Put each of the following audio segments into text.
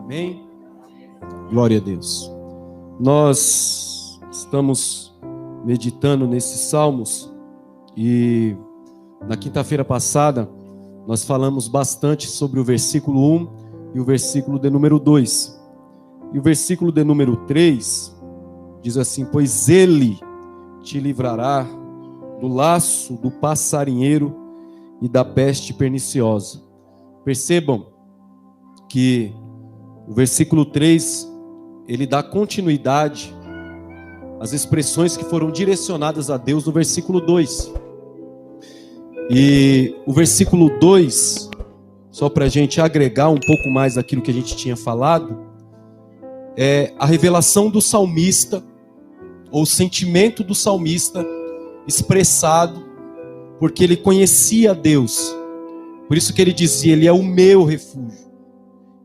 Amém? Glória a Deus. Nós estamos meditando nesses salmos e na quinta-feira passada nós falamos bastante sobre o versículo 1 e o versículo de número 2. E o versículo de número 3 diz assim: pois ele te livrará do laço do passarinheiro e da peste perniciosa. Percebam que o versículo 3, ele dá continuidade às expressões que foram direcionadas a Deus no versículo 2. E o versículo 2, só para a gente agregar um pouco mais daquilo que a gente tinha falado, é a revelação do salmista, ou o sentimento do salmista expressado, porque ele conhecia Deus. Por isso que ele dizia: ele é o meu refúgio.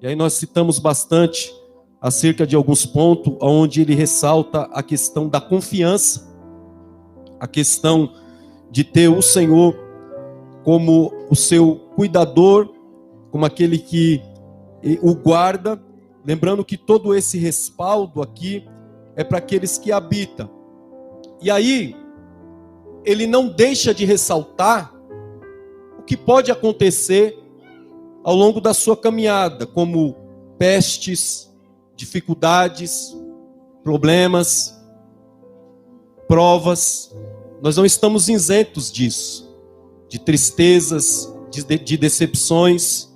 E aí nós citamos bastante acerca de alguns pontos onde ele ressalta a questão da confiança, a questão de ter o Senhor como o seu cuidador, como aquele que o guarda, lembrando que todo esse respaldo aqui é para aqueles que habitam. E aí ele não deixa de ressaltar o que pode acontecer ao longo da sua caminhada, como pestes, dificuldades, problemas, provas. Nós não estamos isentos disso, de tristezas, de decepções,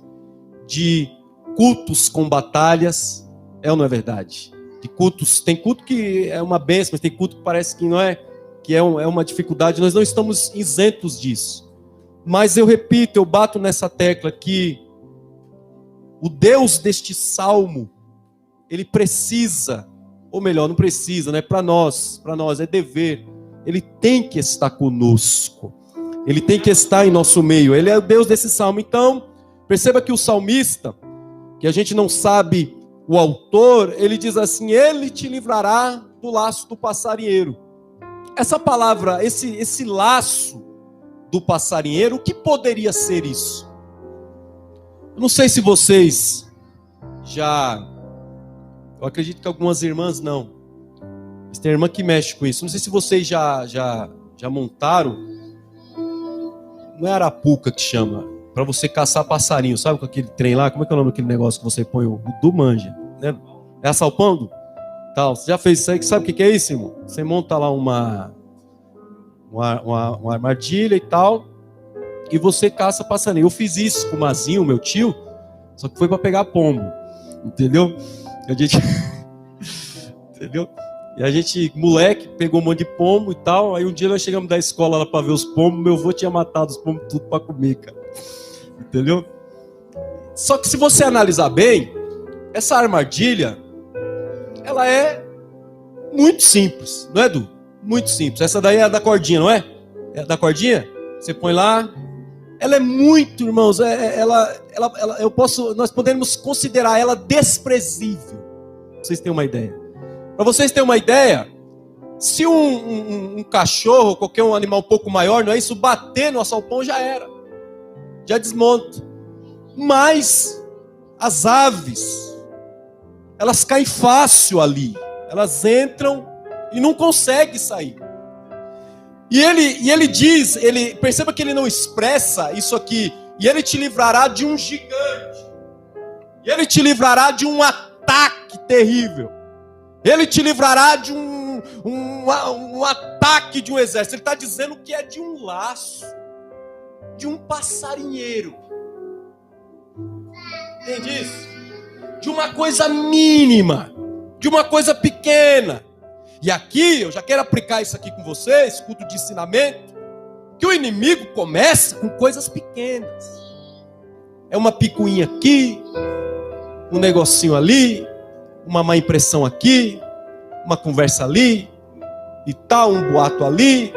de cultos com batalhas. É ou não é verdade? De cultos, tem culto que é uma bênção, mas tem culto que parece que não é, que é uma dificuldade. Nós não estamos isentos disso. Mas eu repito, eu bato nessa tecla que o Deus deste salmo, ele precisa, ou melhor, não precisa, né? Para nós é dever. Ele tem que estar conosco. Ele tem que estar em nosso meio. Ele é o Deus desse salmo. Então, perceba que o salmista, que a gente não sabe o autor, ele diz assim: ele te livrará do laço do passarinheiro. Essa palavra, esse laço do passarinheiro, o que poderia ser isso? Eu não sei se vocês eu acredito que algumas irmãs não, mas tem irmã que mexe com isso. Não sei se vocês já montaram, não é arapuca que chama, para você caçar passarinho, sabe, com aquele trem lá, como é que é o nome daquele negócio que você põe o do manja, né? É assalpando? Tal. Você já fez isso aí? Sabe o que é isso, irmão? Você monta lá uma armadilha e tal, e você caça passarinho. Eu fiz isso com o Mazinho, meu tio, só que foi para pegar pombo, entendeu? Entendeu? E a gente, moleque, pegou um monte de pombo e tal. Aí um dia nós chegamos da escola lá para ver os pombos. Meu avô tinha matado os pombos tudo para comer, cara. Entendeu? Só que se você analisar bem, essa armadilha, ela é muito simples, não é, Edu? Muito simples. Essa daí é a da cordinha, não é? É a da cordinha? Você põe lá. Ela é muito, irmãos, nós podemos considerar ela desprezível. Pra vocês terem uma ideia. Para vocês terem uma ideia, se um cachorro, qualquer um animal um pouco maior, não é isso, bater no assalpão já era. Já desmonta. Mas as aves, elas caem fácil ali. Elas entram e não conseguem sair. E ele diz, perceba que ele não expressa isso aqui. E ele te livrará de um gigante. E ele te livrará de um ataque terrível. Ele te livrará de um ataque de um exército. Ele está dizendo que é de um laço, de um passarinheiro. Entende isso? De uma coisa mínima, de uma coisa pequena. E aqui, eu já quero aplicar isso aqui com vocês, culto de ensinamento, que o inimigo começa com coisas pequenas. É uma picuinha aqui, um negocinho ali, uma má impressão aqui, uma conversa ali, e tal, um boato ali.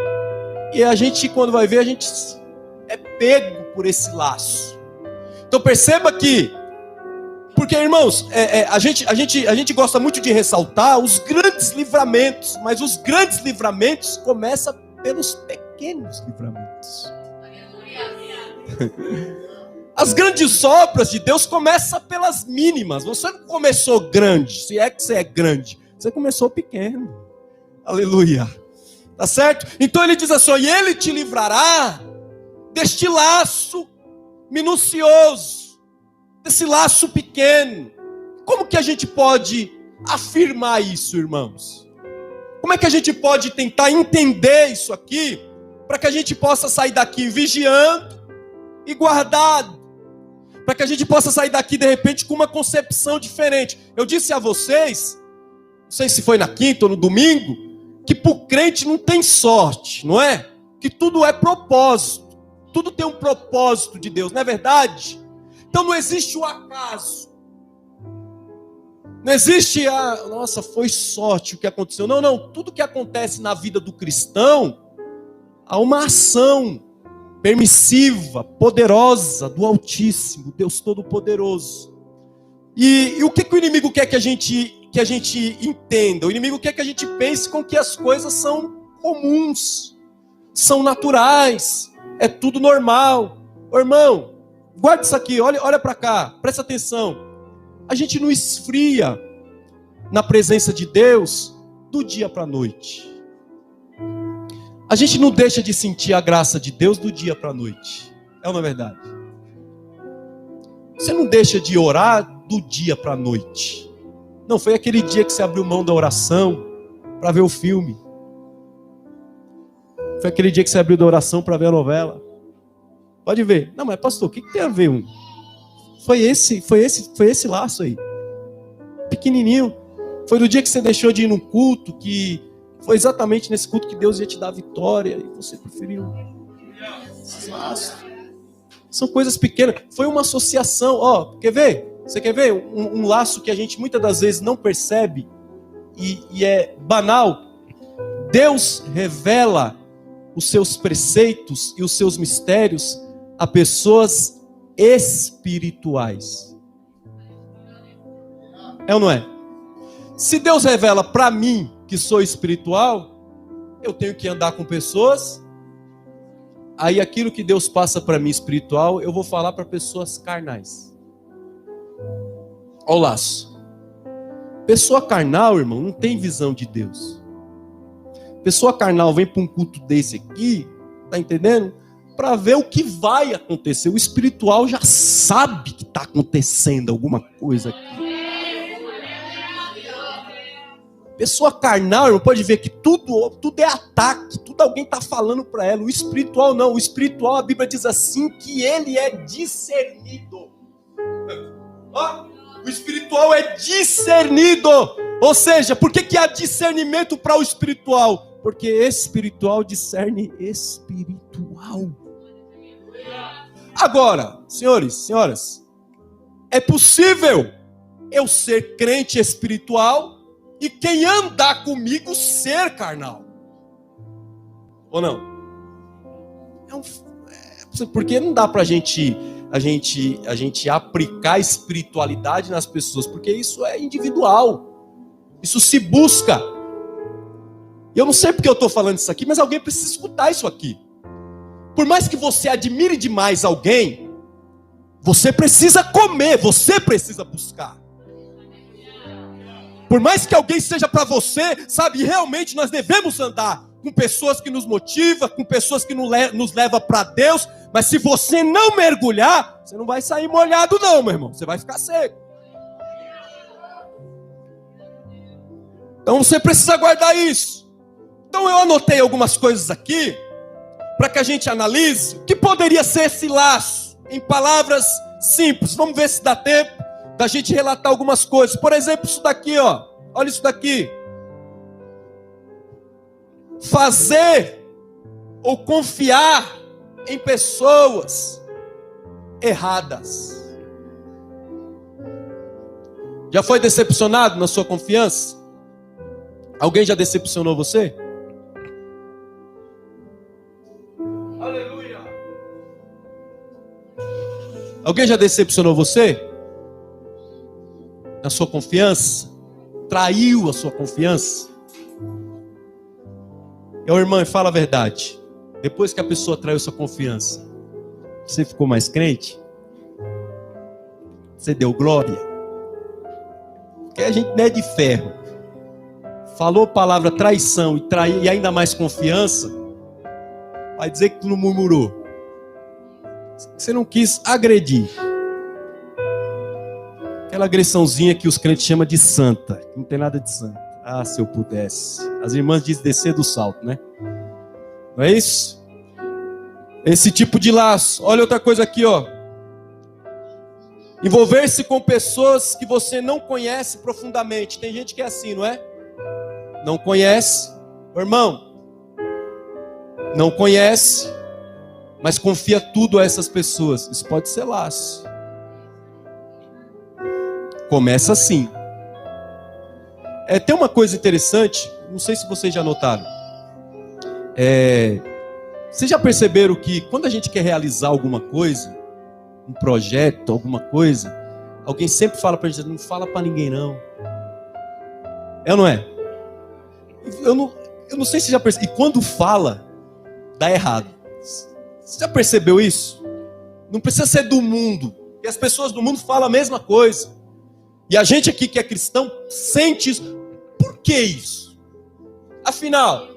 E a gente, quando vai ver, a gente é pego por esse laço. Então perceba que, porque, irmãos, a gente gosta muito de ressaltar os grandes livramentos, mas os grandes livramentos começam pelos pequenos livramentos. As grandes obras de Deus começam pelas mínimas. Você não começou grande, se é que você é grande. Você começou pequeno. Aleluia. Tá certo? Então ele diz assim, e ele te livrará deste laço minucioso, desse laço pequeno. Como que a gente pode afirmar isso, irmãos? Como é que a gente pode tentar entender isso aqui, para que a gente possa sair daqui vigiando e guardado? Para que a gente possa sair daqui, de repente, com uma concepção diferente. Eu disse a vocês, não sei se foi na quinta ou no domingo, que para o crente não tem sorte, não é? Que tudo é propósito. Tudo tem um propósito de Deus, não é verdade? Então não existe o acaso. Não existe nossa, foi sorte o que aconteceu. Não, não. Tudo que acontece na vida do cristão, há uma ação permissiva, poderosa do Altíssimo, Deus Todo-Poderoso. E o que o inimigo quer que a gente entenda? O inimigo quer que a gente pense com que as coisas são comuns, são naturais, é tudo normal. Ô, irmão, guarda isso aqui, olha para cá, presta atenção. A gente não esfria na presença de Deus do dia para a noite. A gente não deixa de sentir a graça de Deus do dia para a noite. É ou não é verdade? Você não deixa de orar do dia para a noite. Não, foi aquele dia que você abriu mão da oração para ver o filme. Foi aquele dia que você abriu da oração para ver a novela. Pode ver. Não, mas pastor, o que tem a ver um? Foi esse laço aí. Pequenininho. Foi do dia que você deixou de ir num culto que foi exatamente nesse culto que Deus ia te dar a vitória e você preferiu. São coisas pequenas. Foi uma associação. Quer ver? Você quer ver um laço que a gente muitas das vezes não percebe e é banal? Deus revela os seus preceitos e os seus mistérios a pessoas espirituais. É ou não é? Se Deus revela para mim que sou espiritual, eu tenho que andar com pessoas, aí aquilo que Deus passa para mim espiritual, eu vou falar para pessoas carnais. Olha o laço. Pessoa carnal, irmão, não tem visão de Deus. Pessoa carnal vem para um culto desse aqui, tá entendendo? Para ver o que vai acontecer. O espiritual já sabe que está acontecendo alguma coisa aqui. Pessoa carnal, irmão, pode ver que tudo é ataque, tudo alguém está falando para ela. O espiritual não. O espiritual, a Bíblia diz assim, que ele é discernido. O espiritual é discernido. Ou seja, por que há discernimento para o espiritual? Porque espiritual discerne espiritual. Agora, senhores, senhoras, é possível eu ser crente espiritual e quem andar comigo ser carnal? Ou não? Porque não dá pra a gente aplicar espiritualidade nas pessoas, porque isso é individual. Isso se busca. E eu não sei porque eu estou falando isso aqui, mas alguém precisa escutar isso aqui. Por mais que você admire demais alguém, você precisa comer, você precisa buscar. Por mais que alguém seja para você, sabe, realmente nós devemos andar com pessoas que nos motivam, com pessoas que nos levam para Deus, mas se você não mergulhar, você não vai sair molhado não, meu irmão, você vai ficar seco. Então você precisa guardar isso. Então eu anotei algumas coisas aqui, para que a gente analise o que poderia ser esse laço, em palavras simples. Vamos ver se dá tempo da gente relatar algumas coisas. Por exemplo, isso daqui, ó. Olha isso daqui. Fazer ou confiar em pessoas erradas. Já foi decepcionado na sua confiança? Alguém já decepcionou você? Aleluia. Alguém já decepcionou você? Na sua confiança? Traiu a sua confiança? Irmã, fala a verdade. Depois que a pessoa traiu sua confiança, você ficou mais crente? Você deu glória? Porque a gente não é de ferro. Falou palavra traição e ainda mais confiança, vai dizer que tu não murmurou. Você não quis agredir. Aquela agressãozinha que os crentes chamam de santa. Não tem nada de santa. Ah, se eu pudesse. As irmãs dizem descer do salto, né? Não é isso? Esse tipo de laço. Olha outra coisa aqui, ó. Envolver-se com pessoas que você não conhece profundamente. Tem gente que é assim, não é? Não conhece. Irmão, não conhece, mas confia tudo a essas pessoas. Isso pode ser laço. Começa assim. Tem uma coisa interessante, não sei se vocês já notaram. Vocês já perceberam que quando a gente quer realizar alguma coisa, um projeto, alguma coisa, alguém sempre fala pra gente, não fala pra ninguém não. É ou não é? Eu não sei se já percebeu. E quando fala, dá errado. Você já percebeu isso? Não precisa ser do mundo. E as pessoas do mundo falam a mesma coisa. E a gente aqui que é cristão sente isso. Por que isso? Afinal,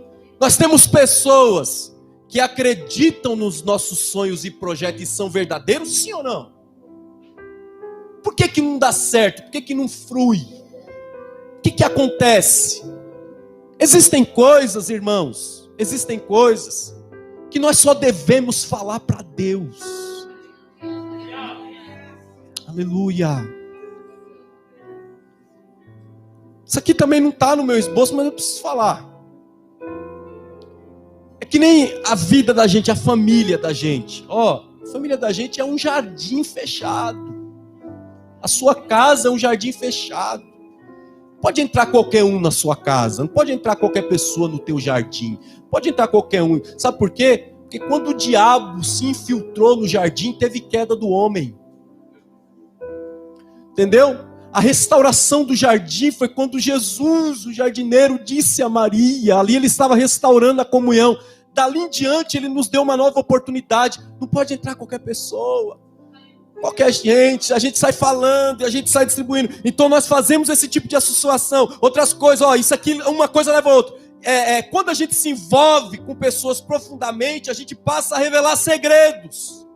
nós temos pessoas que acreditam nos nossos sonhos e projetos e são verdadeiros, sim ou não? Por que não dá certo? Por que não flui? O que acontece? Existem coisas, irmãos, existem coisas que nós só devemos falar para Deus. Aleluia. Isso aqui também não está no meu esboço, mas eu preciso falar. É que nem a vida da gente, a família da gente. A família da gente é um jardim fechado. A sua casa é um jardim fechado. Pode entrar qualquer um na sua casa, não pode entrar qualquer pessoa no teu jardim. Pode entrar qualquer um. Sabe por quê? Porque quando o diabo se infiltrou no jardim, teve queda do homem. Entendeu? A restauração do jardim foi quando Jesus, o jardineiro, disse a Maria, ali ele estava restaurando a comunhão. Dali em diante ele nos deu uma nova oportunidade. Não pode entrar qualquer pessoa, qualquer gente. A gente sai falando e a gente sai distribuindo. Então nós fazemos esse tipo de associação. Outras coisas, isso aqui, uma coisa leva a outra. Quando a gente se envolve com pessoas profundamente, a gente passa a revelar segredos.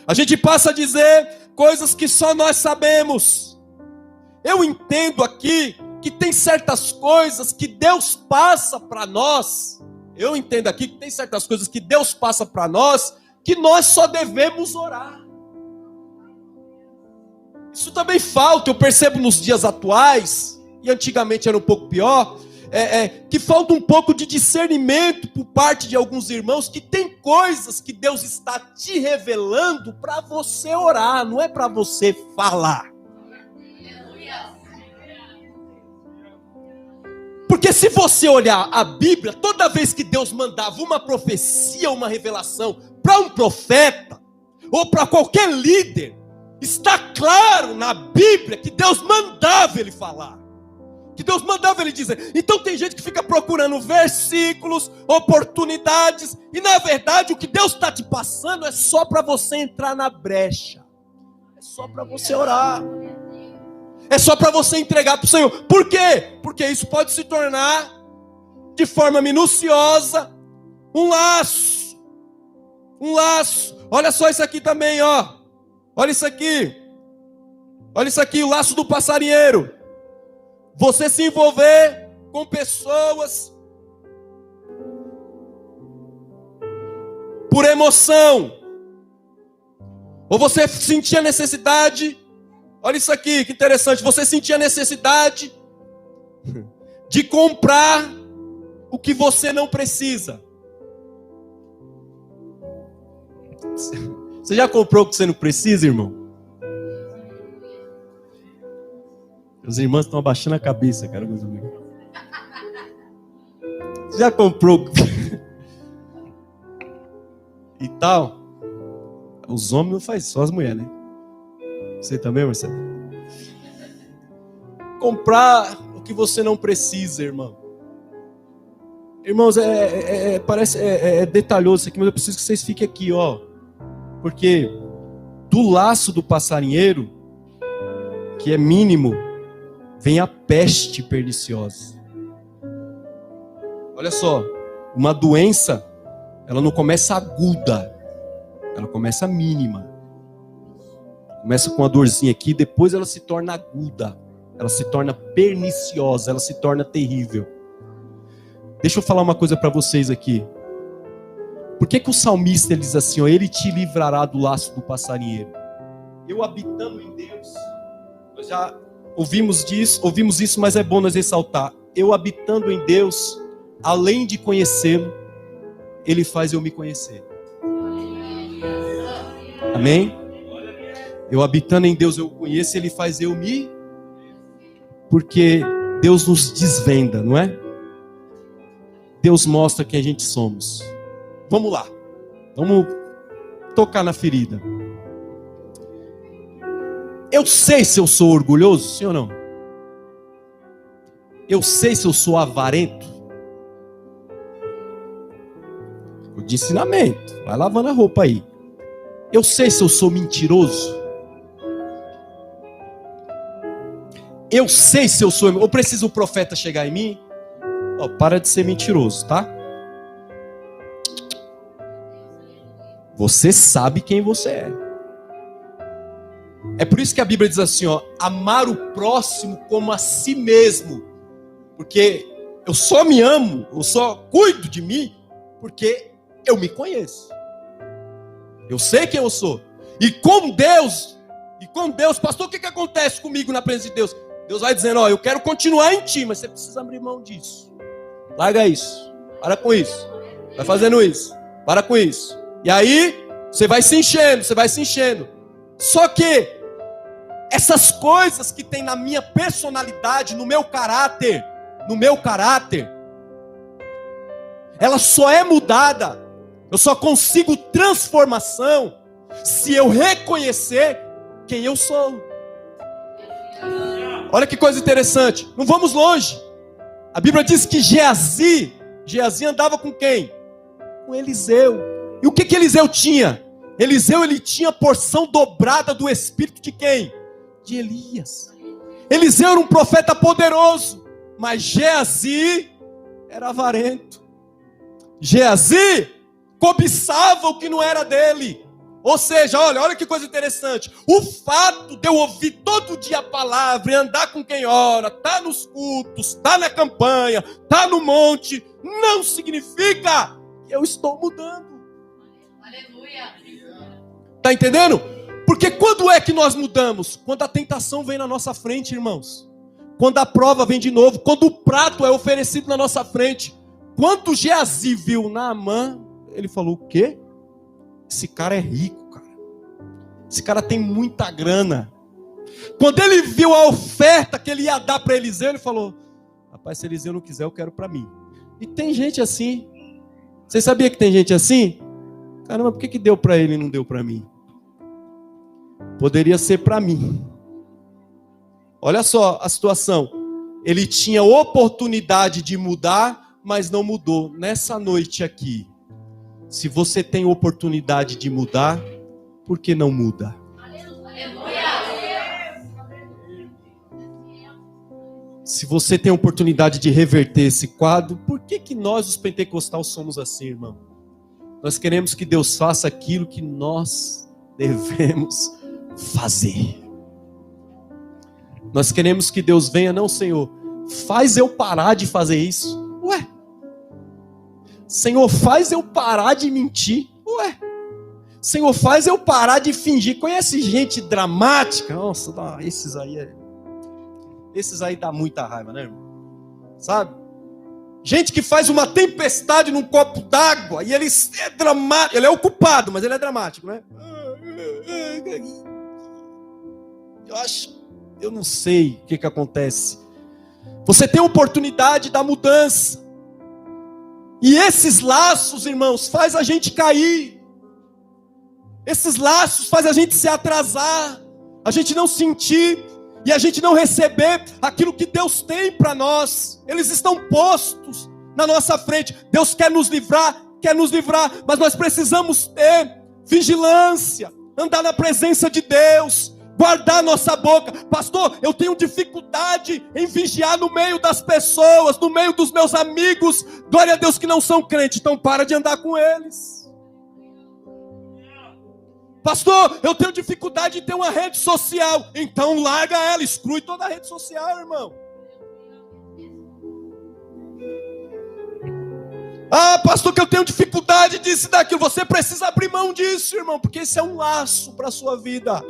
A gente passa a dizer coisas que só nós sabemos. Eu entendo aqui que tem certas coisas que Deus passa para nós. Eu entendo aqui que tem certas coisas que Deus passa para nós, que nós só devemos orar. Isso também falta, eu percebo nos dias atuais, e antigamente era um pouco pior, que falta um pouco de discernimento por parte de alguns irmãos, que tem coisas que Deus está te revelando para você orar, não é para você falar. Porque se você olhar a Bíblia, toda vez que Deus mandava uma profecia, uma revelação para um profeta, ou para qualquer líder, está claro na Bíblia que Deus mandava ele falar. Que Deus mandava ele dizer. Então tem gente que fica procurando versículos, oportunidades, e na verdade o que Deus está te passando é só para você entrar na brecha. É só para você orar. É só para você entregar para o Senhor. Por quê? Porque isso pode se tornar, de forma minuciosa, um laço. Um laço. Olha só isso aqui também, ó. Olha isso aqui. Olha isso aqui, o laço do passarinheiro. Você se envolver com pessoas por emoção. Ou você sentia necessidade. Olha isso aqui, que interessante. Você sentia necessidade de comprar o que você não precisa. Você já comprou o que você não precisa, irmão? Os irmãos estão abaixando a cabeça, cara. Meus amigos. Você já comprou e tal? Os homens não fazem, só as mulheres, né? Você também, Marcelo? Comprar o que você não precisa, irmão. Irmãos, parece detalhoso isso aqui, mas eu preciso que vocês fiquem aqui, ó. Porque do laço do passarinheiro, que é mínimo, vem a peste perniciosa. Olha só, uma doença, ela não começa aguda, ela começa mínima. Começa com uma dorzinha aqui, depois ela se torna aguda, ela se torna perniciosa, ela se torna terrível. Deixa eu falar uma coisa para vocês aqui. Por que o salmista ele diz assim, ó, ele te livrará do laço do passarinheiro? Eu habitando em Deus, nós já ouvimos isso, mas é bom nós ressaltar. Eu habitando em Deus, além de conhecê-lo, ele faz eu me conhecer. Amém? Eu habitando em Deus, eu conheço, ele faz eu me... Porque Deus nos desvenda, não é? Deus mostra quem a gente somos. Vamos lá. Vamos tocar na ferida. Eu sei se eu sou orgulhoso, sim ou não? Eu sei se eu sou avarento. De ensinamento. Vai lavando a roupa aí. Eu sei se eu sou mentiroso. Eu sei se eu sou... Ou precisa o profeta chegar em mim? Oh, para de ser mentiroso, tá? Você sabe quem você é. É por isso que a Bíblia diz assim, ó, amar o próximo como a si mesmo. Porque eu só me amo, eu só cuido de mim, porque eu me conheço. Eu sei quem eu sou. E com Deus, pastor, o que acontece comigo na presença de Deus? Deus vai dizendo, ó, eu quero continuar em ti, mas você precisa abrir mão disso. Larga isso. Para com isso. Vai fazendo isso. Para com isso. E aí, você vai se enchendo. Só que, essas coisas que tem na minha personalidade, no meu caráter, ela só é mudada, eu só consigo transformação, se eu reconhecer quem eu sou. Olha que coisa interessante, não vamos longe. A Bíblia diz que Geazi andava com quem? Com Eliseu. E o que Eliseu tinha? Eliseu, ele tinha porção dobrada do espírito de quem? De Elias. Eliseu era um profeta poderoso, mas Geazi era avarento. Geazi cobiçava o que não era dele. Ou seja, olha que coisa interessante. O fato de eu ouvir todo dia a palavra e andar com quem ora, tá nos cultos, tá na campanha, tá no monte, não significa que eu estou mudando. Aleluia. Tá entendendo? Porque quando é que nós mudamos? Quando a tentação vem na nossa frente, irmãos. Quando a prova vem de novo, quando o prato é oferecido na nossa frente. Quando Geazi viu Naamã, ele falou, o quê? Esse cara é rico, cara. Esse cara tem muita grana. Quando ele viu a oferta que ele ia dar para Eliseu, ele falou, rapaz, se Eliseu não quiser, eu quero para mim. E tem gente assim. Você sabia que tem gente assim? Caramba, por que deu para ele e não deu para mim? Poderia ser para mim. Olha só a situação. Ele tinha oportunidade de mudar, mas não mudou. Nessa noite aqui, se você tem oportunidade de mudar, por que não muda? Se você tem oportunidade de reverter esse quadro, por que nós, os pentecostais, somos assim, irmão? Nós queremos que Deus faça aquilo que nós devemos fazer. Nós queremos que Deus venha, não, Senhor, faz eu parar de fazer isso. Ué, Senhor, faz eu parar de mentir. Ué, Senhor, faz eu parar de fingir. Conhece gente dramática? Nossa, esses aí dá muita raiva, né, irmão? Sabe? Gente que faz uma tempestade num copo d'água e ele é dramático. Ele é o culpado, mas ele é dramático, né? Eu não sei o que acontece. Você tem a oportunidade da mudança. E esses laços, irmãos, faz a gente cair. Esses laços faz a gente se atrasar, a gente não sentir e a gente não receber aquilo que Deus tem para nós. Eles estão postos na nossa frente. Deus quer nos livrar, mas nós precisamos ter vigilância. andar na presença de Deus, guardar nossa boca. Pastor, eu tenho dificuldade em vigiar no meio das pessoas, no meio dos meus amigos, glória a Deus, que não são crentes, então para de andar com eles. Pastor, eu tenho dificuldade em ter uma rede social, então larga ela, exclui toda a rede social, irmão. Ah, pastor, que eu tenho dificuldade disso e daquilo. Você precisa abrir mão disso, irmão, porque esse é um laço para a sua vida.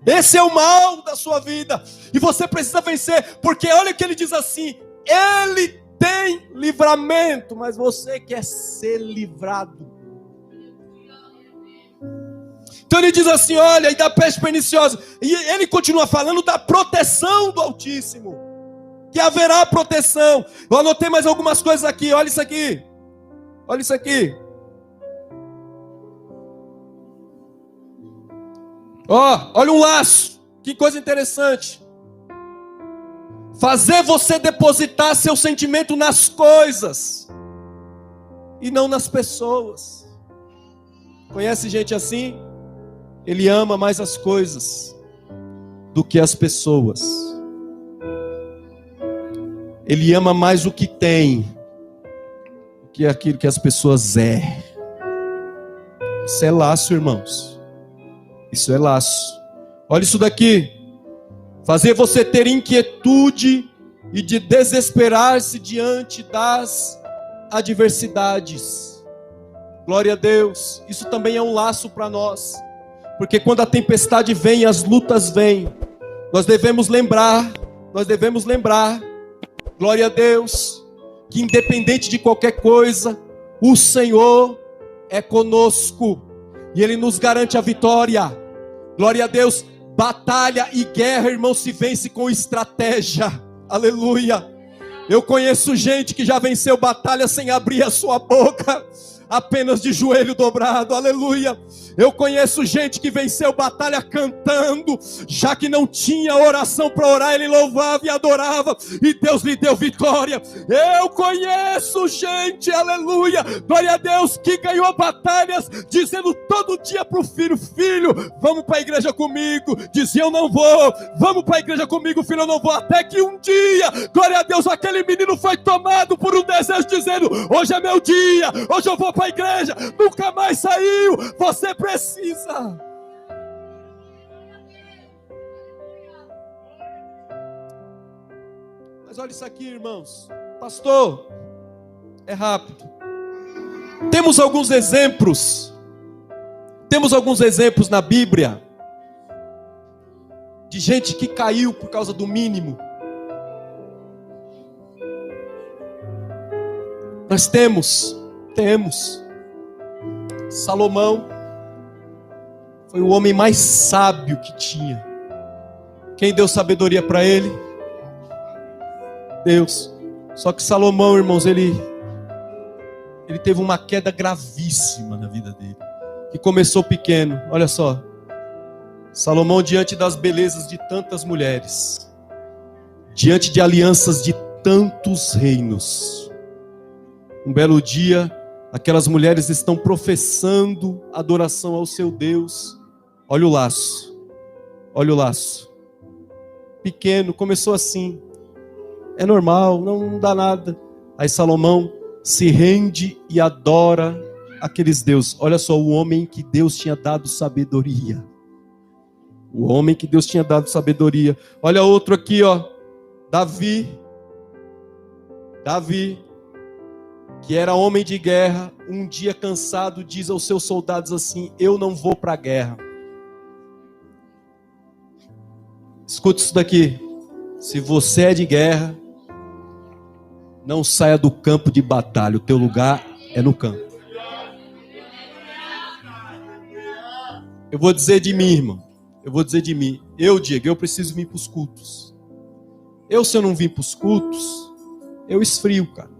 Esse é o mal da sua vida. E você precisa vencer, porque olha que ele diz assim: ele tem livramento, mas você quer ser livrado. Então ele diz assim, olha, e da peste perniciosa. E ele continua falando da proteção do Altíssimo. Que haverá proteção. Eu anotei mais algumas coisas aqui, olha isso aqui. Olha isso aqui. Olha um laço. Que coisa interessante. Fazer você depositar seu sentimento nas coisas e não nas pessoas. Conhece gente assim? Ele ama mais as coisas do que as pessoas. Ele ama mais o que tem do que aquilo que as pessoas é. Isso é laço, irmãos. Isso é laço. Olha isso daqui. Fazer você ter inquietude e de desesperar-se diante das adversidades. Glória a Deus. Isso também é um laço para nós. Porque quando a tempestade vem, as lutas vêm, nós devemos lembrar, glória a Deus, que independente de qualquer coisa, o Senhor é conosco, e Ele nos garante a vitória. Glória a Deus. Batalha e guerra, irmão, se vence com estratégia. Aleluia. Eu conheço gente que já venceu batalha sem abrir a sua boca, apenas de joelho dobrado. Aleluia. Eu conheço gente que venceu batalha cantando, já que não tinha oração para orar, ele louvava e adorava, e Deus lhe deu vitória. Eu conheço gente, aleluia, glória a Deus, que ganhou batalhas, dizendo todo dia para o filho: filho, vamos para a igreja comigo. Dizia: eu não vou. Vamos para a igreja comigo, filho, eu não vou. Até que um dia, glória a Deus, aquele menino foi tomado por um desejo, dizendo: hoje é meu dia, hoje eu vou para a igreja. Nunca mais saiu. Você precisa. Mas olha isso aqui, irmãos. Pastor, é rápido. Temos alguns exemplos na Bíblia de gente que caiu por causa do mínimo. Nós temos Salomão foi o homem mais sábio que tinha. Quem deu sabedoria para ele? Deus. Só que Salomão, irmãos, ele teve uma queda gravíssima na vida dele, que começou pequeno. Olha só, Salomão, diante das belezas de tantas mulheres, diante de alianças de tantos reinos, um belo dia, aquelas mulheres estão professando adoração ao seu Deus. Olha o laço. Pequeno, começou assim. É normal, não dá nada. Aí Salomão se rende e adora aqueles deuses. Olha só, o homem que Deus tinha dado sabedoria. Olha outro aqui, ó. Davi, que era homem de guerra, um dia cansado, diz aos seus soldados assim: eu não vou para a guerra. Escuta isso daqui. Se você é de guerra, não saia do campo de batalha. O teu lugar é no campo. Eu vou dizer de mim, irmão. Eu, Diego, eu preciso vir para os cultos. Se eu não vir para os cultos, eu esfrio, cara.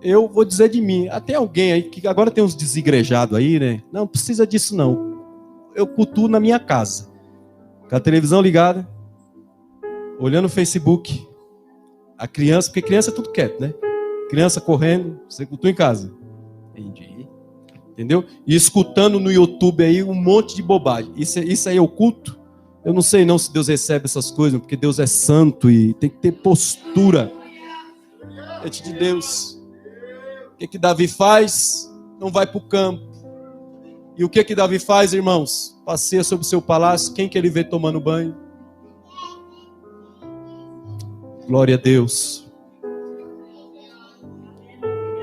Eu vou dizer de mim. Até alguém aí, que agora tem uns desigrejados aí, né? Não precisa disso não. Eu cultuo na minha casa, com a televisão ligada, olhando o Facebook. A criança, porque criança é tudo quieto, né? Criança correndo, você cultua em casa. Entendi. Entendeu? E escutando no YouTube aí um monte de bobagem. Isso aí é o culto? Eu não sei não se Deus recebe essas coisas, porque Deus é santo e tem que ter postura diante de Deus. O que Davi faz? Não vai para o campo. E o que Davi faz, irmãos? Passeia sobre o seu palácio. Quem que ele vê tomando banho? Glória a Deus.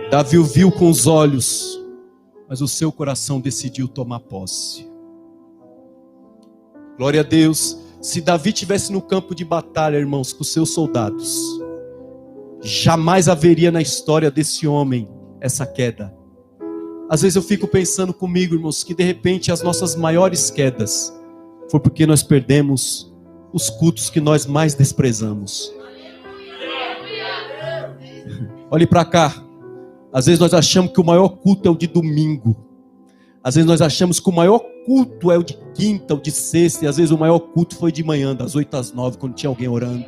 Davi o viu com os olhos, mas o seu coração decidiu tomar posse. Glória a Deus. Se Davi tivesse no campo de batalha, irmãos, com os seus soldados, jamais haveria na história desse homem essa queda. Às vezes eu fico pensando comigo, irmãos, que de repente as nossas maiores quedas foi porque nós perdemos os cultos que nós mais desprezamos. Olhe para cá. Às vezes nós achamos que o maior culto é o de domingo. Às vezes nós achamos que o maior culto é o de quinta, o de sexta. E às vezes o maior culto foi de manhã, das 8 às 9, quando tinha alguém orando.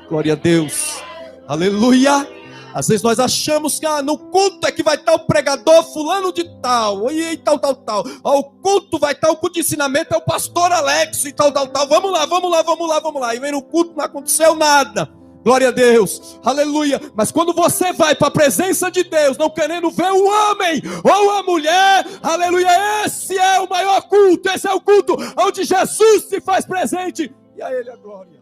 Glória a Deus. Aleluia. Às vezes nós achamos que no culto é que vai estar o pregador fulano de tal. E tal. O culto vai estar, o culto de ensinamento é o pastor Alex e tal. Vamos lá. E vem no culto, não aconteceu nada. Glória a Deus, aleluia. Mas quando você vai para a presença de Deus, não querendo ver o homem ou a mulher, aleluia, esse é o maior culto. Esse é o culto onde Jesus se faz presente, e a Ele a glória.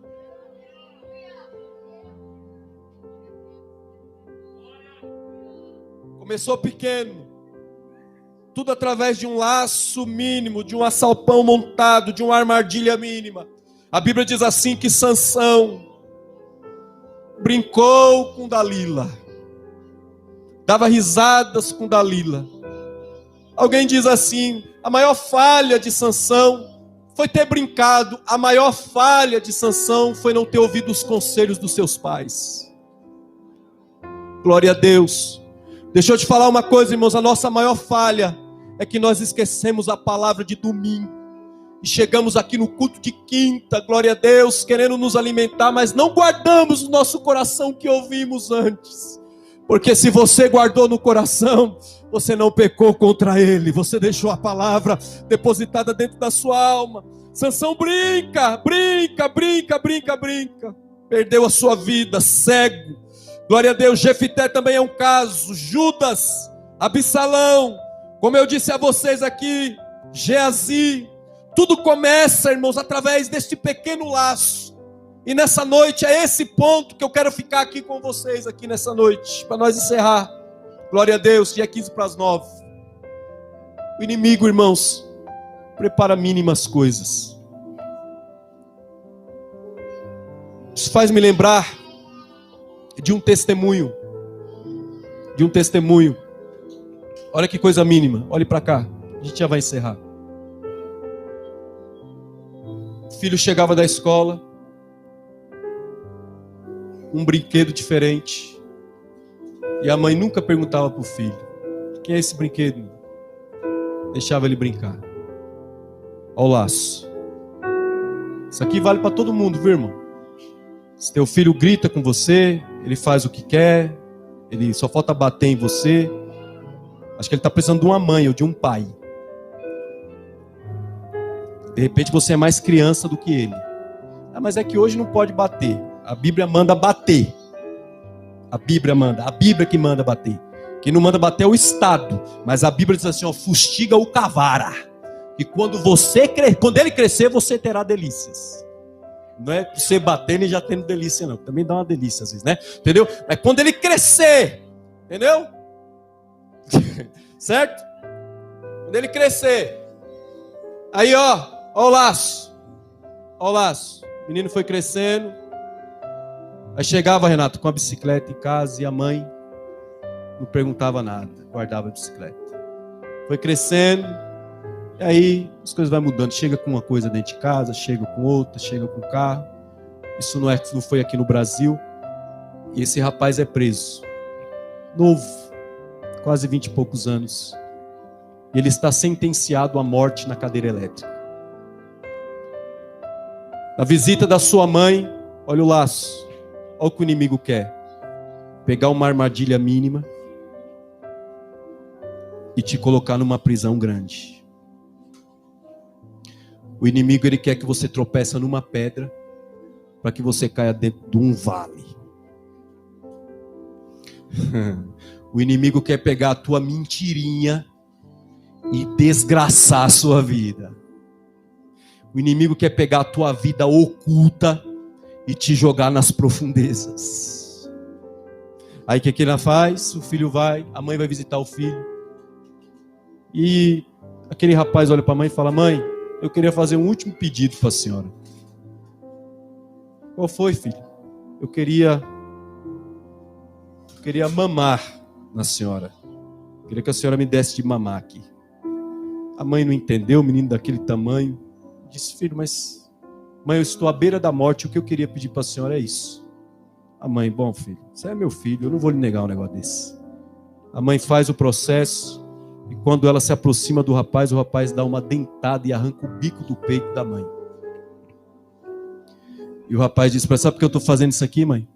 Começou pequeno, tudo através de um laço mínimo, de um assalpão montado, de uma armadilha mínima. A Bíblia diz assim que Sansão brincou com Dalila, dava risadas com Dalila. Alguém diz assim: a maior falha de Sansão foi ter brincado, a maior falha de Sansão foi não ter ouvido os conselhos dos seus pais. Glória a Deus. Deixa eu te falar uma coisa, irmãos, a nossa maior falha é que nós esquecemos a palavra de domingo. E chegamos aqui no culto de quinta, glória a Deus, querendo nos alimentar, mas não guardamos no nosso coração o que ouvimos antes. Porque se você guardou no coração, você não pecou contra ele, você deixou a palavra depositada dentro da sua alma. Sansão brinca, perdeu a sua vida, cego. Glória a Deus. Jefité também é um caso. Judas, Absalão, como eu disse a vocês aqui, Geazi. Tudo começa, irmãos, através deste pequeno laço. E nessa noite, é esse ponto que eu quero ficar aqui com vocês, aqui nessa noite, para nós encerrar. Glória a Deus, dia 15 para as 9. O inimigo, irmãos, prepara mínimas coisas. Isso faz me lembrar de um testemunho. Olha que coisa mínima, olhe para cá, a gente já vai encerrar. O filho chegava da escola, um brinquedo diferente, e a mãe nunca perguntava para o filho: quem é esse brinquedo? Deixava ele brincar. Olha o laço. Isso aqui vale para todo mundo, viu, irmão? Se teu filho grita com você, ele faz o que quer, ele só falta bater em você, acho que ele está precisando de uma mãe ou de um pai. De repente você é mais criança do que ele. Mas é que hoje não pode bater. A Bíblia manda bater. A Bíblia que manda bater. Quem não manda bater é o Estado. Mas a Bíblia diz assim, fustiga o cavara. E quando ele crescer, você terá delícias. Não é você bater nem já tendo delícia, não. Também dá uma delícia às vezes, né? Entendeu? Mas quando ele crescer, entendeu? Certo? Quando ele crescer. Aí, ó o laço. Ó o laço. O menino foi crescendo. Aí chegava, Renato, com a bicicleta em casa e a mãe não perguntava nada, guardava a bicicleta. Foi crescendo. E aí as coisas vão mudando. Chega com uma coisa dentro de casa, chega com outra, chega com o carro. Isso não foi aqui no Brasil. E esse rapaz é preso. Novo, quase 20 e poucos anos. E ele está sentenciado à morte na cadeira elétrica. Na visita da sua mãe, olha o laço. Olha o que o inimigo quer. Pegar uma armadilha mínima. e te colocar numa prisão grande. O inimigo, ele quer que você tropeça numa pedra para que você caia dentro de um vale. O inimigo quer pegar a tua mentirinha e desgraçar a sua vida. O inimigo quer pegar a tua vida oculta e te jogar nas profundezas. Aí o que ela faz? O filho vai, a mãe vai visitar o filho. E aquele rapaz olha para a mãe e fala: mãe, eu queria fazer um último pedido para a senhora. Qual foi, filho? Eu queria mamar na senhora. Eu queria que a senhora me desse de mamar aqui. A mãe não entendeu, o menino daquele tamanho. Disse: filho, mas mãe, eu estou à beira da morte, o que eu queria pedir para a senhora é isso. A mãe: bom, filho, você é meu filho, eu não vou lhe negar um negócio desse. A mãe faz o processo, e quando ela se aproxima do rapaz, o rapaz dá uma dentada e arranca o bico do peito da mãe. E o rapaz diz para ela: sabe por que eu estou fazendo isso aqui, mãe?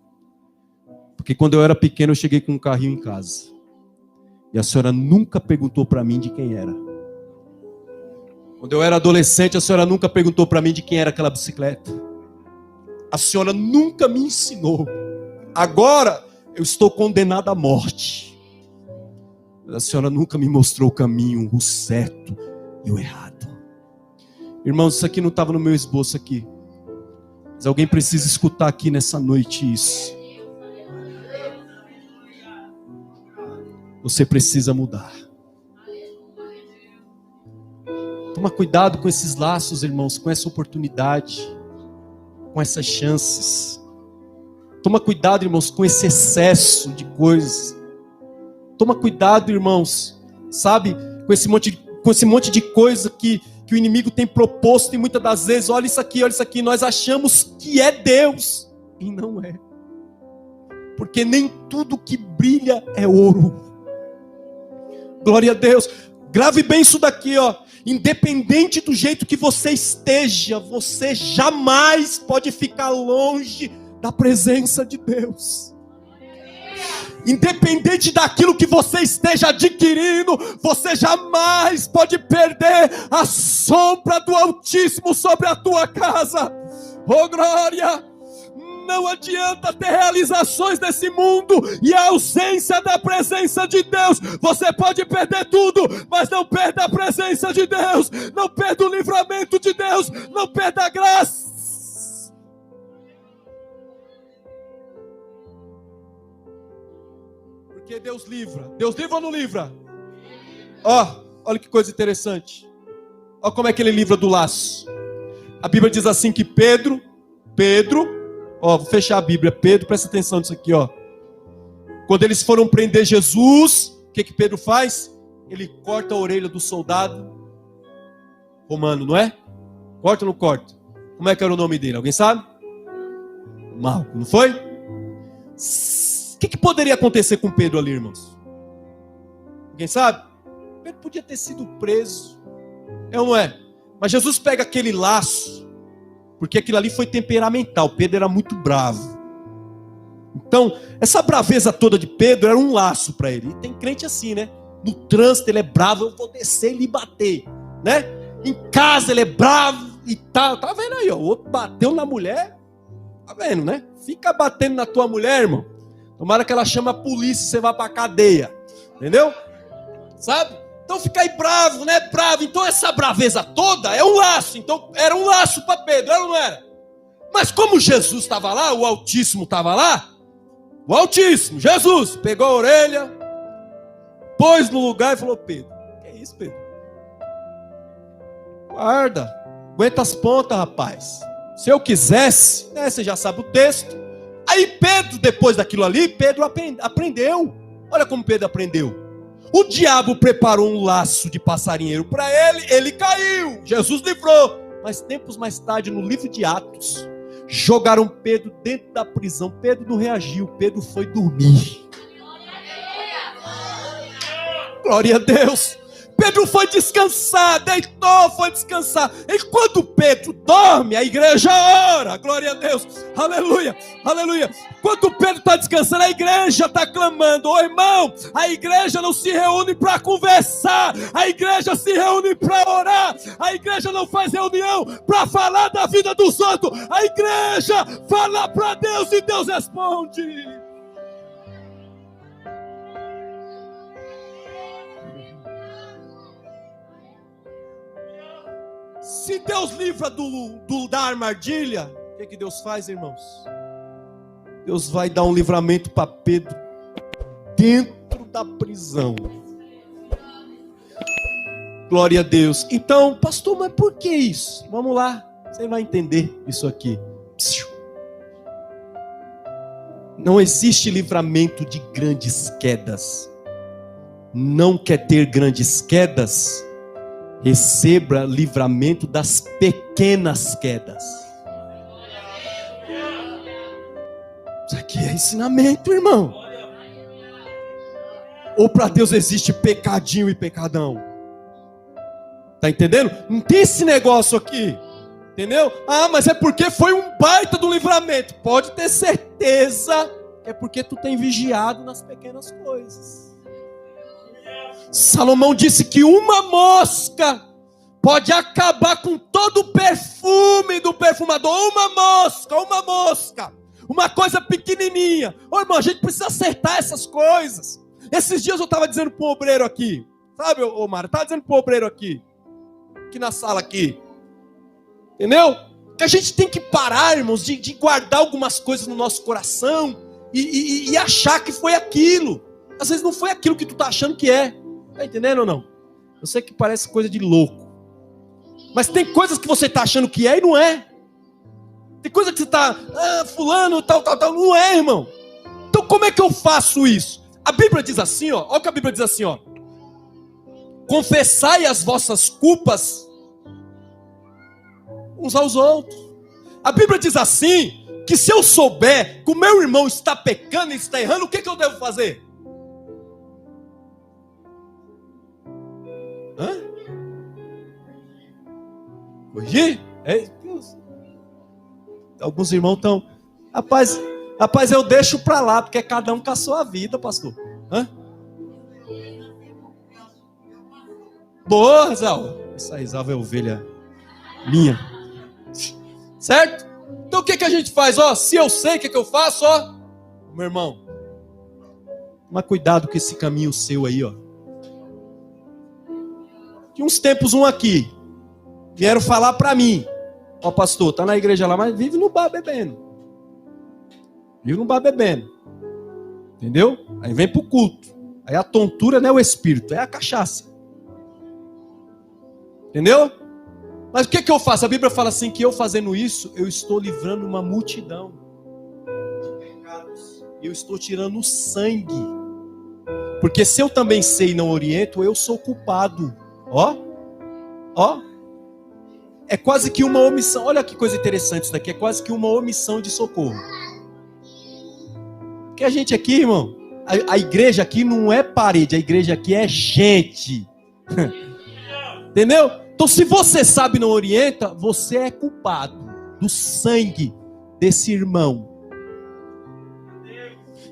Porque quando eu era pequeno eu cheguei com um carrinho em casa. E a senhora nunca perguntou para mim de quem era. Quando eu era adolescente, a senhora nunca perguntou para mim de quem era aquela bicicleta. A senhora nunca me ensinou. Agora eu estou condenado à morte. Mas a senhora nunca me mostrou o caminho, o certo e o errado. Irmãos, isso aqui não estava no meu esboço aqui. Mas alguém precisa escutar aqui nessa noite isso. Você precisa mudar. Toma cuidado com esses laços, irmãos, com essa oportunidade, com essas chances. Toma cuidado, irmãos, com esse excesso de coisas. Toma cuidado, irmãos, sabe, com esse monte de coisa que o inimigo tem proposto, e muitas das vezes, olha isso aqui, nós achamos que é Deus, e não é. Porque nem tudo que brilha é ouro. Glória a Deus. Grave bem isso daqui, ó. Independente do jeito que você esteja, você jamais pode ficar longe da presença de Deus. Independente daquilo que você esteja adquirindo, você jamais pode perder a sombra do Altíssimo sobre a tua casa. Oh, glória! Não adianta ter realizações desse mundo e a ausência da presença de Deus. Você pode perder tudo, mas não perda a presença de Deus. Não perda o livramento de Deus. Não perda a graça. Porque Deus livra. Deus livra ou não livra? Olha que coisa interessante. Olha como é que ele livra do laço. A Bíblia diz assim que Pedro, vou fechar a Bíblia. Pedro, presta atenção nisso aqui, ó. Quando eles foram prender Jesus, o que Pedro faz? Ele corta a orelha do soldado romano, não é? Corta ou não corta? Como é que era o nome dele? Alguém sabe? Malco, não foi? O que poderia acontecer com Pedro ali, irmãos? Alguém sabe? Pedro podia ter sido preso. É ou não é? Mas Jesus pega aquele laço, porque aquilo ali foi temperamental. Pedro era muito bravo. Então, essa braveza toda de Pedro era um laço para ele. E tem crente assim, né? No trânsito ele é bravo, eu vou descer e lhe bater, né? Em casa ele é bravo e tal. Tá vendo aí, ó? O outro bateu na mulher. Tá vendo, né? Fica batendo na tua mulher, irmão. Tomara que ela chame a polícia e você vá pra cadeia. Entendeu? Sabe? Então fica aí bravo, né? Bravo. Então essa braveza toda é um laço. Então era um laço para Pedro, era ou não era? Mas como Jesus estava lá, o Altíssimo estava lá, o Altíssimo, Jesus, pegou a orelha, pôs no lugar e falou: Pedro, que é isso, Pedro? Guarda, aguenta as pontas, rapaz. Se eu quisesse, né, você já sabe o texto. Aí Pedro, depois daquilo ali, Pedro aprendeu. Olha como Pedro aprendeu. O diabo preparou um laço de passarinheiro para ele caiu, Jesus livrou. Mas tempos mais tarde, no livro de Atos, jogaram Pedro dentro da prisão. Pedro não reagiu, Pedro foi dormir. Glória a Deus. Pedro foi descansar, deitou, foi descansar. Enquanto Pedro dorme, a igreja ora. Glória a Deus. Aleluia, aleluia. Enquanto Pedro está descansando, a igreja está clamando. Ô irmão, a igreja não se reúne para conversar. A igreja se reúne para orar. A igreja não faz reunião para falar da vida dos outros. A igreja fala para Deus e Deus responde. Se Deus livra da armadilha, o que Deus faz, irmãos? Deus vai dar um livramento para Pedro dentro da prisão. Glória a Deus. Então, pastor, mas por que isso? Vamos lá, você vai entender isso aqui. Não existe livramento de grandes quedas. Não quer ter grandes quedas? Receba livramento das pequenas quedas. Isso aqui é ensinamento, irmão. Ou para Deus existe pecadinho e pecadão? Tá entendendo? Não tem esse negócio aqui. Entendeu? Ah, mas é porque foi um baita do livramento. Pode ter certeza que é porque tu tem vigiado nas pequenas coisas. Salomão disse que uma mosca pode acabar com todo o perfume do perfumador. Uma mosca. Uma coisa pequenininha. Ô irmão, a gente precisa acertar essas coisas. Esses dias eu estava dizendo para o obreiro aqui. Sabe, ô Mário? Estava dizendo para o obreiro aqui na sala aqui. Entendeu? Que a gente tem que parar, irmãos, de guardar algumas coisas no nosso coração e achar que foi aquilo. Às vezes não foi aquilo que tu tá achando que é. Tá entendendo ou não? Eu sei que parece coisa de louco. Mas tem coisas que você tá achando que é e não é. Tem coisa que você tá, fulano, tal. Não é, irmão. Então como é que eu faço isso? A Bíblia diz assim, ó. Olha o que a Bíblia diz assim, ó. Confessai as vossas culpas uns aos outros. A Bíblia diz assim, que se eu souber que o meu irmão está pecando e está errando, o que eu devo fazer? Corrigir? Alguns irmãos estão, rapaz, eu deixo para lá, porque cada um com a sua vida, pastor. Boa, Zal. Essa aí, Zal é ovelha minha. Certo? Então o que a gente faz? Se eu sei o que eu faço, meu irmão, toma cuidado com esse caminho seu aí, De uns tempos aqui vieram falar para mim, pastor, tá na igreja lá, mas vive no bar bebendo. Entendeu? Aí vem pro culto. Aí a tontura não é o espírito, é a cachaça. Entendeu? Mas o que eu faço? A Bíblia fala assim, que eu fazendo isso, eu estou livrando uma multidão de pecados. Eu estou tirando o sangue. Porque se eu também sei e não oriento, eu sou culpado. É quase que uma omissão. Olha que coisa interessante isso daqui. É quase que uma omissão de socorro. Porque a gente aqui, irmão, a igreja aqui não é parede. A igreja aqui é gente. Entendeu? Então se você sabe e não orienta, você é culpado do sangue desse irmão.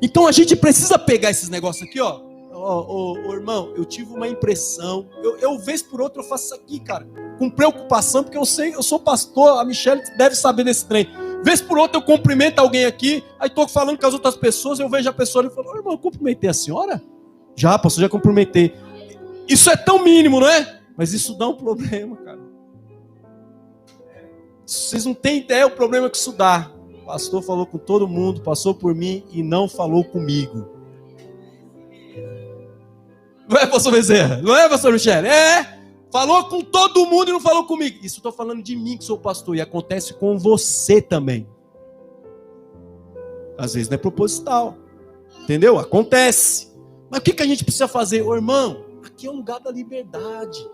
Então a gente precisa pegar esses negócios aqui, irmão, eu tive uma impressão, eu vez por outra eu faço isso aqui, cara, com preocupação, porque eu sou pastor, a Michelle deve saber desse trem. Vez por outra eu cumprimento alguém aqui, aí estou falando com as outras pessoas, eu vejo a pessoa e falo, irmão, eu cumprimentei a senhora? Já, pastor, já cumprimentei. Isso é tão mínimo, não é? Mas isso dá um problema, cara. Vocês não têm ideia o problema que isso dá. O pastor falou com todo mundo, passou por mim e não falou comigo. Não é, pastor Bezerra? Não é, pastor Michele? Falou com todo mundo e não falou comigo. Isso estou falando de mim que sou pastor. E acontece com você também. Às vezes não é proposital. Entendeu? Acontece. Mas o que a gente precisa fazer? Irmão, aqui é um lugar da liberdade.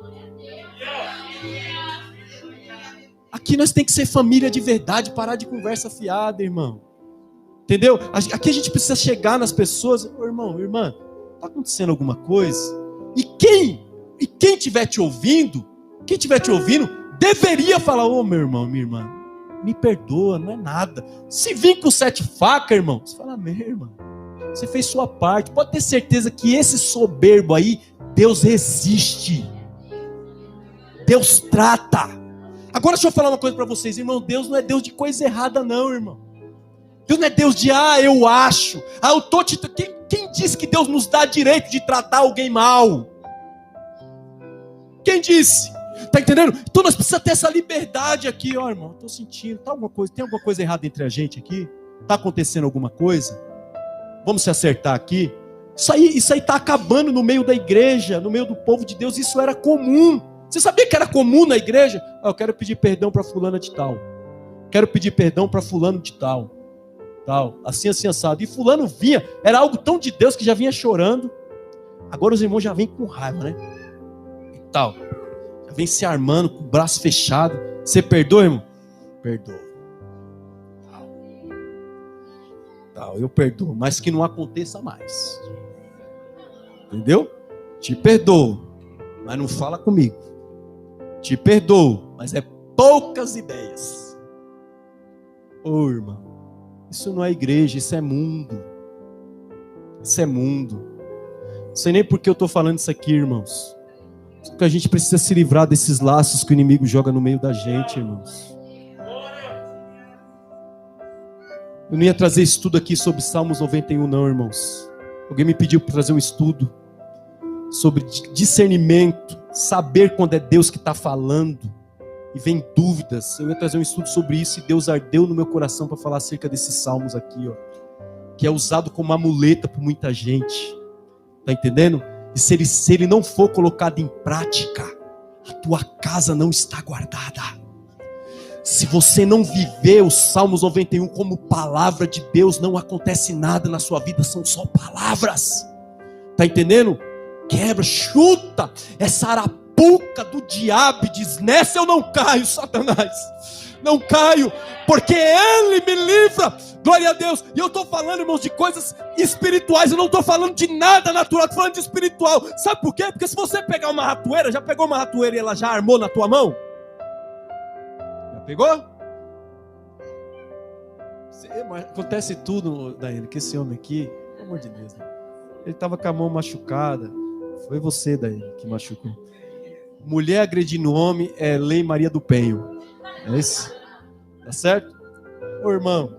Aqui nós tem que ser família de verdade, parar de conversa fiada, irmão. Entendeu? Aqui a gente precisa chegar nas pessoas, irmão, irmã, está acontecendo alguma coisa? E E quem estiver te ouvindo, deveria falar: ô meu irmão, minha irmã, me perdoa, não é nada. Se vir com 7 facas, irmão, você fala: meu irmão, você fez sua parte. Pode ter certeza que esse soberbo aí, Deus resiste. Deus trata. Agora deixa eu falar uma coisa para vocês, irmão. Deus não é Deus de coisa errada não, irmão. Deus não é Deus de, eu acho. Eu tô te... Quem disse que Deus nos dá direito de tratar alguém mal? Quem disse? Tá entendendo? Então nós precisamos ter essa liberdade aqui, ó, irmão. Tô sentindo, tem alguma coisa errada entre a gente aqui? Tá acontecendo alguma coisa? Vamos se acertar aqui. Isso aí tá acabando no meio da igreja, no meio do povo de Deus. Isso era comum. Você sabia que era comum na igreja? Eu quero pedir perdão para fulana de tal. Quero pedir perdão para fulano de tal. Assim, assado. E fulano vinha, era algo tão de Deus que já vinha chorando. Agora os irmãos já vêm com raiva, né? E tal. Já vem se armando, com o braço fechado. Você perdoa, irmão? Perdoa. Eu perdoo, mas que não aconteça mais. Entendeu? Te perdoo, mas não fala comigo. Te perdoo, mas é poucas ideias. Ô irmão, isso não é igreja, isso é mundo. Isso é mundo. Não sei nem por que eu estou falando isso aqui, irmãos. Só que a gente precisa se livrar desses laços que o inimigo joga no meio da gente, irmãos. Eu não ia trazer estudo aqui sobre Salmos 91 não, irmãos. Alguém me pediu para trazer um estudo sobre discernimento, saber quando é Deus que está falando e vem dúvidas. Eu ia trazer um estudo sobre isso e Deus ardeu no meu coração para falar acerca desses salmos aqui, ó, que é usado como amuleta por muita gente. Tá entendendo? E se ele não for colocado em prática, a tua casa não está guardada. Se você não viver os Salmos 91 como palavra de Deus, não acontece nada na sua vida, são só palavras. Tá entendendo? Quebra, chuta essa arapuca do diabo e diz: nessa eu não caio, Satanás. Não caio, porque Ele me livra. Glória a Deus. E eu estou falando, irmãos, de coisas espirituais. Eu não estou falando de nada natural, estou falando de espiritual. Sabe por quê? Porque se você pegar uma ratoeira, já pegou uma ratoeira e ela já armou na tua mão? Pegou? Acontece tudo, Daiane, que esse homem aqui, pelo amor de Deus, né? Ele estava com a mão machucada. Foi você, Daiane, que machucou. Mulher agredindo homem é lei Maria do Penho. É isso? Tá certo? Ô irmão,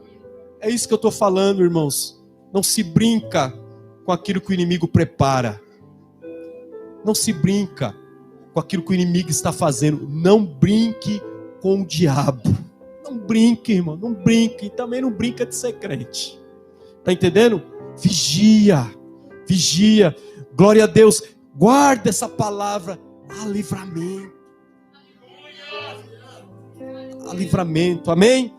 é isso que eu estou falando, irmãos. Não se brinca com aquilo que o inimigo prepara. Não se brinca com aquilo que o inimigo está fazendo. Não brinque com o diabo. Não brinque, irmão, não brinque. E também não brinca de ser crente. Tá entendendo? Vigia. Glória a Deus. Guarda essa palavra. Há livramento. Amém?